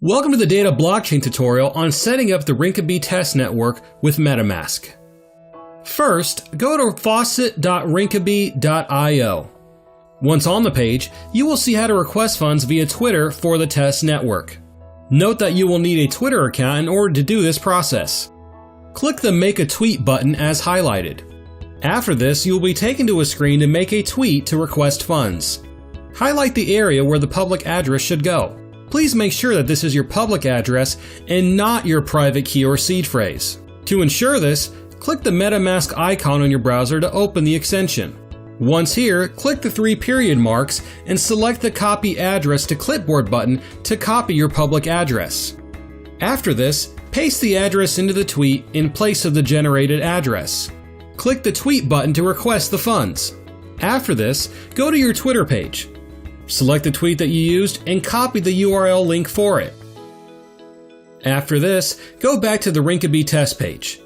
Welcome to the DataBlockChain tutorial on setting up the Rinkeby test network with MetaMask. First, go to faucet.rinkeby.io. Once on the page, you will see how to request funds via Twitter for the test network. Note that you will need a Twitter account in order to do this process. Click the Make a Tweet button as highlighted. After this, you will be taken to a screen to make a tweet to request funds. Highlight the area where the public address should go. Please make sure that this is your public address and not your private key or seed phrase. To ensure this, click the MetaMask icon on your browser to open the extension. Once here, click the 3 period marks and select the Copy Address to Clipboard button to copy your public address. After this, paste the address into the tweet in place of the generated address. Click the Tweet button to request the funds. After this, go to your Twitter page. Select the tweet that you used and copy the URL link for it. After this, go back to the Rinkeby test page.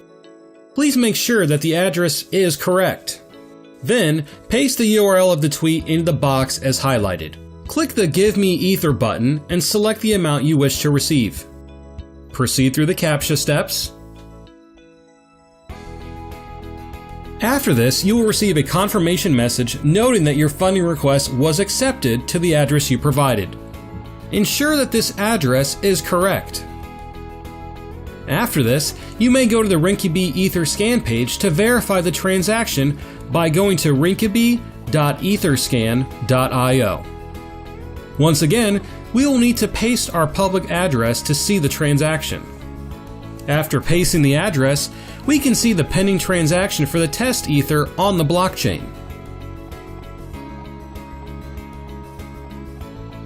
Please make sure that the address is correct. Then, paste the URL of the tweet into the box as highlighted. Click the Give Me Ether button and select the amount you wish to receive. Proceed through the CAPTCHA steps. After this, you will receive a confirmation message noting that your funding request was accepted to the address you provided. Ensure that this address is correct. After this, you may go to the Rinkeby Ether scan page to verify the transaction by going to rinkeby.etherscan.io. Once again, we will need to paste our public address to see the transaction. After pasting the address, we can see the pending transaction for the test Ether on the blockchain.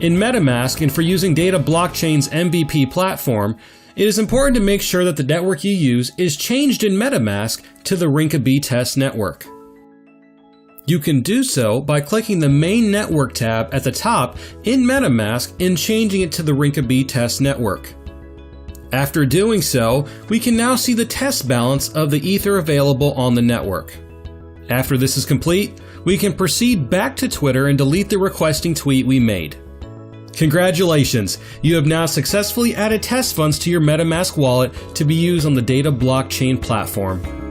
In MetaMask and for using DataBlockChain's MVP platform, it is important to make sure that the network you use is changed in MetaMask to the Rinkeby test network. You can do so by clicking the Main Network tab at the top in MetaMask and changing it to the Rinkeby test network. After doing so, we can now see the test balance of the Ether available on the network. After this is complete, we can proceed back to Twitter and delete the requesting tweet we made. Congratulations! You have now successfully added test funds to your MetaMask wallet to be used on the DataBlockChain platform.